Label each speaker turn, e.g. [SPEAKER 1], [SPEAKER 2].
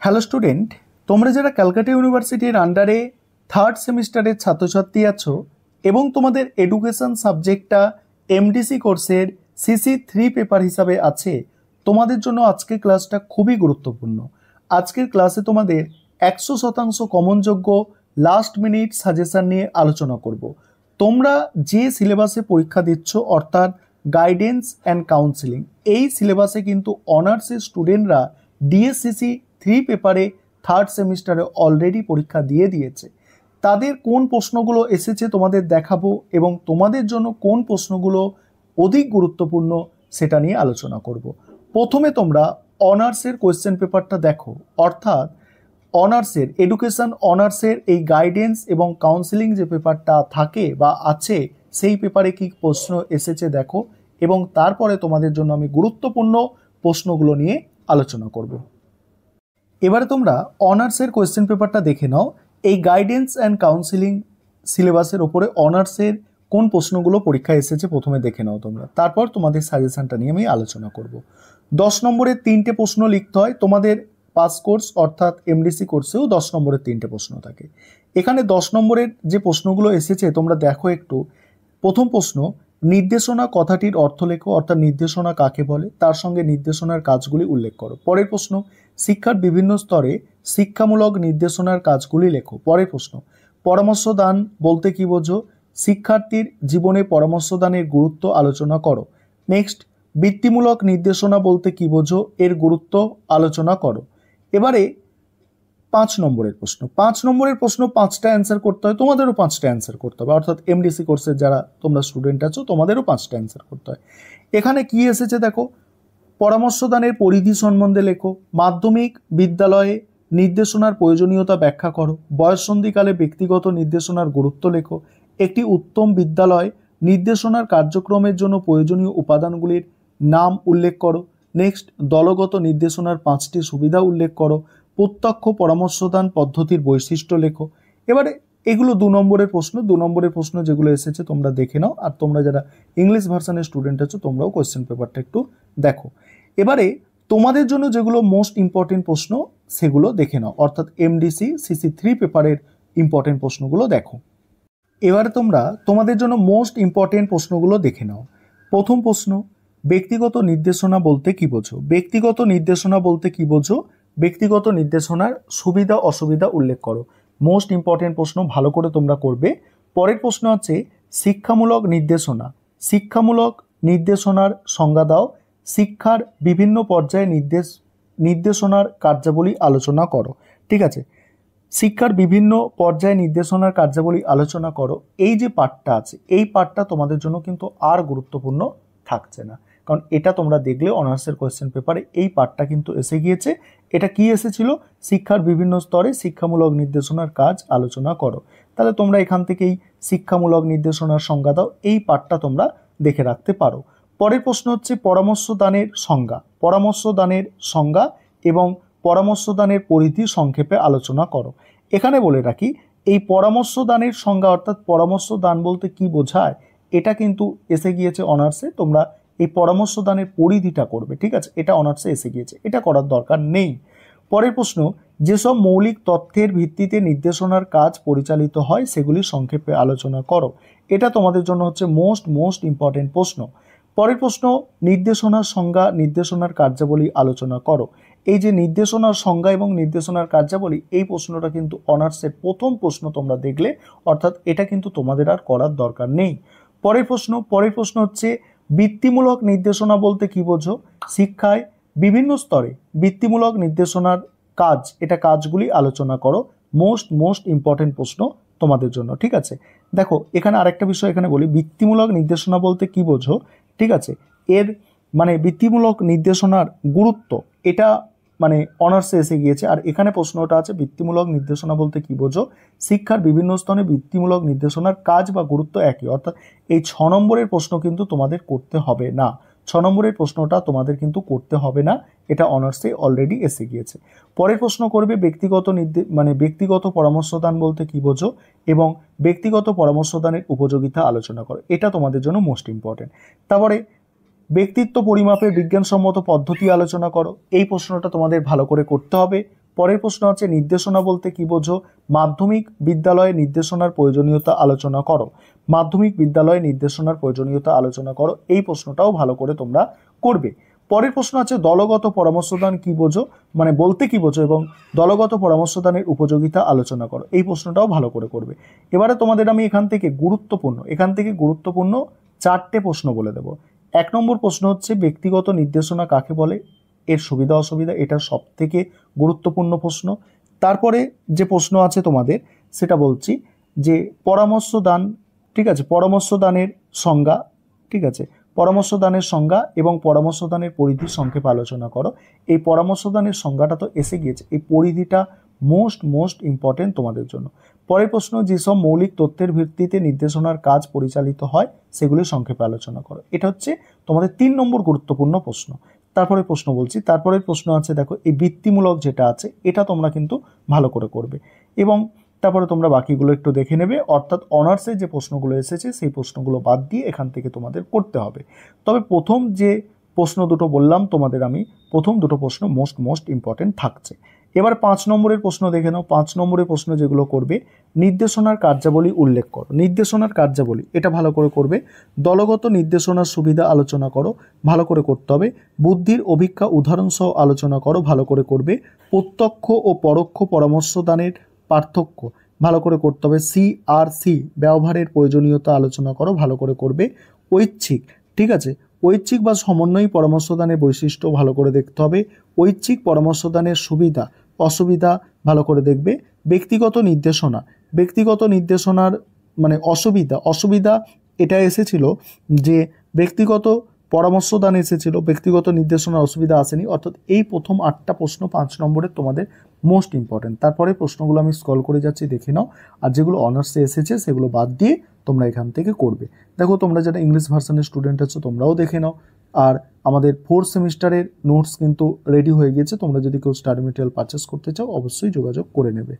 [SPEAKER 1] Hello student, তোমরা যারা ক্যালকাটা ইউনিভার্সিটির আন্ডারে থার্ড সেমিস্টারের ছাত্রছাত্রী আছো এবং তোমাদের এডুকেশন সাবজেক্টটা এমডিসি কোর্সের CC3 পেপার হিসাবে আছে, তোমাদের জন্য আজকের ক্লাসটা খুবই গুরুত্বপূর্ণ। আজকের ক্লাসে তোমাদের 100% কমনযোগ্য লাস্ট মিনিট সাজেশন নিয়ে আলোচনা করব। তোমরা যে সিলেবাসে পরীক্ষা দিচ্ছ অর্থাৎ গাইডেন্স অ্যান্ড কাউন্সিলিং, এই সিলেবাসে কিন্তু অনার্সের স্টুডেন্টরা DSCC3 পেপারে থার্ড সেমিস্টারে অলরেডি পরীক্ষা দিয়ে দিয়েছে। তাদের কোন প্রশ্নগুলো এসেছে তোমাদের দেখাবো এবং তোমাদের জন্য কোন প্রশ্নগুলো অধিক গুরুত্বপূর্ণ সেটা নিয়ে আলোচনা করব। প্রথমে তোমরা অনার্সের কোয়েশ্চেন পেপারটা দেখো, অর্থাৎ অনার্সের এডুকেশন অনার্সের এই গাইডেন্স এবং কাউন্সিলিং যে পেপারটা থাকে বা আছে, সেই পেপারে কি প্রশ্ন এসেছে দেখো এবং তারপরে তোমাদের জন্য আমি গুরুত্বপূর্ণ প্রশ্নগুলো নিয়ে আলোচনা করব। এবারে তোমরা অনার্সের কোয়েশ্চেন পেপারটা দেখে নাও। এই গাইডেন্স অ্যান্ড কাউন্সিলিং সিলেবাসের ওপরে অনার্সের কোন প্রশ্নগুলো পরীক্ষায় এসেছে প্রথমে দেখে নাও তোমরা, তারপর তোমাদের সাজেশনটা নিয়ে আমি আলোচনা করব। 10 নম্বরের 3টে প্রশ্ন লিখতে হয়। তোমাদের পাস কোর্স অর্থাৎ এমডিসি কোর্সেও 10 নম্বরের 3টে প্রশ্ন থাকে। এখানে 10 নম্বরের যে প্রশ্নগুলো এসেছে তোমরা দেখো একটু। প্রথম প্রশ্ন, নির্দেশনা কথাটির অর্থ লেখো, অর্থাৎ নির্দেশনা কাকে বলে, তার সঙ্গে নির্দেশনার কাজগুলি উল্লেখ করো। পরের প্রশ্ন, শিক্ষার বিভিন্ন স্তরে শিক্ষামূলক নির্দেশনার কাজগুলি লেখো। পরের প্রশ্ন, পরামর্শ দান বলতে কি বোঝো, শিক্ষার্থীর জীবনে পরামর্শ দানের গুরুত্ব আলোচনা করো। নেক্সট, বৃত্তিমূলক নির্দেশনা বলতে কি বোঝো, এর গুরুত্ব আলোচনা করো। এবারে 5 নম্বরের প্রশ্ন। 5 নম্বরের প্রশ্ন 5টা অ্যান্সার করতে হয়, তোমাদেরও 5টা অ্যান্সার করতে হবে, অর্থাৎ এমডিসি কোর্সের যারা তোমরা স্টুডেন্ট আছো তোমাদেরও 5টা অ্যান্সার করতে হয়। এখানে কি এসেছে দেখো, পরামর্শদানের পরিধি সম্বন্ধে লেখো, মাধ্যমিক বিদ্যালয়ে নির্দেশনার প্রয়োজনীয়তা ব্যাখ্যা করো, বয়ঃসন্ধিকালে ব্যক্তিগত নির্দেশনার গুরুত্ব লেখো, একটি উত্তম বিদ্যালয় নির্দেশনার কার্যক্রমের জন্য প্রয়োজনীয় উপাদানগুলির নাম উল্লেখ করো। নেক্সট, দলগত নির্দেশনার 5টি সুবিধা উল্লেখ করো, প্রত্যক্ষ পরামর্শদান পদ্ধতির বৈশিষ্ট্য লেখো। এবারে এগুলো 2 নম্বরের প্রশ্ন। 2 নম্বরের প্রশ্ন যেগুলো এসেছে তোমরা দেখে নাও, আর তোমরা যারা ইংলিশ ভার্সনের স্টুডেন্ট আছো তোমরাও কোয়েশ্চেন পেপারটা একটু দেখো। এবারে তোমাদের জন্য যেগুলো মোস্ট ইম্পর্টেন্ট প্রশ্ন সেগুলো দেখে নাও, অর্থাৎ এমডিসি CC3 পেপারের ইম্পর্টেন্ট প্রশ্নগুলো দেখো। এবারে তোমরা তোমাদের জন্য মোস্ট ইম্পর্টেন্ট প্রশ্নগুলো দেখে নাও। প্রথম প্রশ্ন, ব্যক্তিগত নির্দেশনা বলতে কি বোঝো। ব্যক্তিগত নির্দেশনা বলতে কি বোঝো, ব্যক্তিগত নির্দেশনার সুবিধা অসুবিধা উল্লেখ করো। মোস্ট ইম্পর্টেন্ট প্রশ্ন, ভালো করে তোমরা করবে। পরের প্রশ্ন আছে শিক্ষামূলক নির্দেশনা। শিক্ষামূলক নির্দেশনার সংজ্ঞা দাও, শিক্ষার বিভিন্ন পর্যায়ে নির্দেশনার কার্যাবলী আলোচনা করো। ঠিক আছে, শিক্ষার বিভিন্ন পর্যায়ে নির্দেশনার কার্যাবলী আলোচনা করো। এই যে পার্টটা আছে, এই পার্টটা তোমাদের জন্য কিন্তু আর গুরুত্বপূর্ণ থাকছে না, কারণ এটা তোমরা দেখলে অনার্সের কোয়েশ্চেন পেপারে এই পার্টটা কিন্তু এসে গিয়েছে। এটা কি এসেছিল, শিক্ষার বিভিন্ন স্তরে শিক্ষামূলক নির্দেশনার কাজ আলোচনা করো। তাহলে তোমরা এখান থেকেই শিক্ষামূলক নির্দেশনার সংজ্ঞা দাও, এই পার্টটা তোমরা দেখে রাখতে পারো। পরের প্রশ্ন হচ্ছে পরামর্শ দানের সংজ্ঞা। পরামর্শ দানের সংজ্ঞা এবং পরামর্শ দানের পরিধি সংক্ষেপে আলোচনা করো। এখানে বলে রাখি, এই পরামর্শ দানের সংজ্ঞা অর্থাৎ পরামর্শ দান বলতে কি বোঝায়, এটা কিন্তু এসে গিয়েছে অনার্সে। তোমরা এই পরামর্শ দানের পরিধিটা করবে, ঠিক আছে, এটা অনার্সে এসে গিয়েছে, এটা করার দরকার নেই। পরের প্রশ্ন, যেসব মৌলিক তথ্যের ভিত্তিতে নির্দেশনার কাজ পরিচালিত হয় সেগুলি সংক্ষেপে আলোচনা করো। এটা তোমাদের জন্য হচ্ছে মোস্ট ইম্পর্টেন্ট প্রশ্ন। পরের প্রশ্ন, নির্দেশনার সংজ্ঞা, নির্দেশনার কার্যাবলী আলোচনা করো। এই যে নির্দেশনার সংজ্ঞা এবং নির্দেশনার কার্যাবলী, এই প্রশ্নটা কিন্তু অনার্সের প্রথম প্রশ্ন তোমরা দেখলে, অর্থাৎ এটা কিন্তু তোমাদের আর করার দরকার নেই। পরের প্রশ্ন হচ্ছে বৃত্তিমূলক নির্দেশনা বলতে কি বোঝো। শিক্ষায় বিভিন্ন স্তরে বৃত্তিমূলক নির্দেশনার কাজ, এটা কাজগুলি আলোচনা করো। মোস্ট ইম্পর্টেন্ট প্রশ্ন তোমাদের জন্য। ঠিক আছে, দেখো এখানে আরেকটা বিষয় এখানে বলি, বৃত্তিমূলক নির্দেশনা বলতে কি বোঝো। ঠিক আছে, এর মানে বৃত্তিমূলক নির্দেশনার গুরুত্ব, এটা মানে অনার্সে এসে গিয়েছে। আর এখানে প্রশ্নটা আছে বৃত্তিমূলক নির্দেশনা বলতে কি বোঝো, শিক্ষার বিভিন্ন স্তরে বৃত্তিমূলক নির্দেশনার কাজ বা গুরুত্ব একই। অর্থাৎ এই 6 নম্বরের প্রশ্ন কিন্তু তোমাদের করতে হবে না, 6 নম্বরের প্রশ্নটা তোমাদের কিন্তু করতে হবে না, এটা অনার্সে অলরেডি এসে গিয়েছে। পরের প্রশ্ন করবে ব্যক্তিগত পরামর্শদান বলতে কি বোঝো এবং ব্যক্তিগত পরামর্শদানের উপযোগিতা আলোচনা করো। এটা তোমাদের জন্য মোস্ট ইম্পর্টেন্ট। তারপরে ব্যক্তিত্ব পরিমাপের বিজ্ঞানসম্মত পদ্ধতি আলোচনা করো। এই প্রশ্নটা তোমাদের ভালো করে করতে হবে। পরের প্রশ্ন আছে নির্দেশনা বলতে কি বোঝো? মাধ্যমিক বিদ্যালয়ে নির্দেশনার প্রয়োজনীয়তা আলোচনা করো। মাধ্যমিক বিদ্যালয়ে নির্দেশনার প্রয়োজনীয়তা আলোচনা করো, এই প্রশ্নটাও ভালো করে তোমরা করবে। পরের প্রশ্ন আছে দলগত পরামর্শদান কি বোঝো, মানে বলতে কি বোঝো এবং দলগত পরামর্শদানের উপযোগিতা আলোচনা করো, এই প্রশ্নটাও ভালো করে করবে। এবারে তোমাদের আমি এখান থেকে গুরুত্বপূর্ণ 4টে প্রশ্ন বলে দেব। 1 নম্বর প্রশ্ন হচ্ছে ব্যক্তিগত নির্দেশনা কাকে বলে, এর সুবিধা অসুবিধা, এটা সব থেকে গুরুত্বপূর্ণ প্রশ্ন। তারপরে যে প্রশ্ন আছে তোমাদের সেটা বলছি যে পরামর্শ দান, ঠিক আছে, পরামর্শ দানের সংজ্ঞা, ঠিক আছে, পরামর্শ দানের সংজ্ঞা এবং পরামর্শ দানের পরিধি সংক্ষেপে আলোচনা করো। এই পরামর্শ দানের সংজ্ঞাটা তো এসে গিয়েছে, এই পরিধিটা মোস্ট ইম্পর্টেন্ট তোমাদের জন্য। পরের প্রশ্ন যেসব মৌলিক তথ্যের ভিত্তিতে নির্দেশনার কাজ পরিচালিত হয় সেগুলি সংক্ষেপে আলোচনা করো। এটা হচ্ছে তোমাদের 3 নম্বর গুরুত্বপূর্ণ প্রশ্ন। তারপরে প্রশ্ন বলছি, তারপরের প্রশ্ন আছে দেখো এই বৃত্তিমূলক যেটা আছে এটা তোমরা কিন্তু ভালো করে করবে এবং তারপরে তোমরা বাকিগুলো একটু দেখে নেবে, অর্থাৎ অনার্সে যে প্রশ্নগুলো এসেছে সেই প্রশ্নগুলো বাদ দিয়ে এখান থেকে তোমাদের করতে হবে। তবে প্রথম যে প্রশ্ন দুটো বললাম তোমাদের আমি, প্রথম দুটো প্রশ্ন মোস্ট ইম্পর্টেন্ট থাকছে। এবার 5 নম্বরের প্রশ্ন দেখে নাও। 5 নম্বরের প্রশ্ন যেগুলো করবে নির্দেশনার কার্যাবলী উল্লেখ করো। নির্দেশনার কার্যাবলী এটা ভালো করে করবে। দলগত নির্দেশনার সুবিধা আলোচনা করো, ভালো করে করতে হবে। বুদ্ধির অভিজ্ঞা উদাহরণ সহ আলোচনা করো, ভালো করে করবে। প্রত্যক্ষ ও পরোক্ষ পরামর্শদানের পার্থক্য ভালো করে করতে হবে। CRC ব্যবহারের প্রয়োজনীয়তা আলোচনা করো, ভালো করে করবে। ঐচ্ছিক, ঠিক আছে, ঐচ্ছিক বা সমন্বয়ী পরামর্শদানের বৈশিষ্ট্য ভালো করে দেখতে হবে। ঐচ্ছিক পরামর্শদানের সুবিধা অসুবিধা ভালো করে দেখবে। ব্যক্তিগত নির্দেশনার মানে অসুবিধা এটা এসেছিল যে ব্যক্তিগত পরামর্শদান এসেছিল, ব্যক্তিগত নির্দেশনার অসুবিধা আসেনি, অর্থাৎ এই প্রথম 8টা প্রশ্ন 5 নম্বরের তোমাদের মোস্ট ইম্পর্টেন্ট। তারপরে প্রশ্নগুলো আমি স্ক্রল করে যাচ্ছি, দেখে নাও। আর যেগুলো অনার্সে এসেছে সেগুলো বাদ দিয়ে তোমরা এখান থেকে করবে। দেখো তোমরা যারা ইংলিশ ভার্সনের স্টুডেন্ট আছো তোমরাও দেখে নাও। আর আমাদের 4th সেমিস্টারের নোটস কিন্তু রেডি হয়ে গিয়েছে, তোমরা যদি কেউ স্টাডি মেটেরিয়াল পারচেস করতে চাও অবশ্যই যোগাযোগ করে নেবে।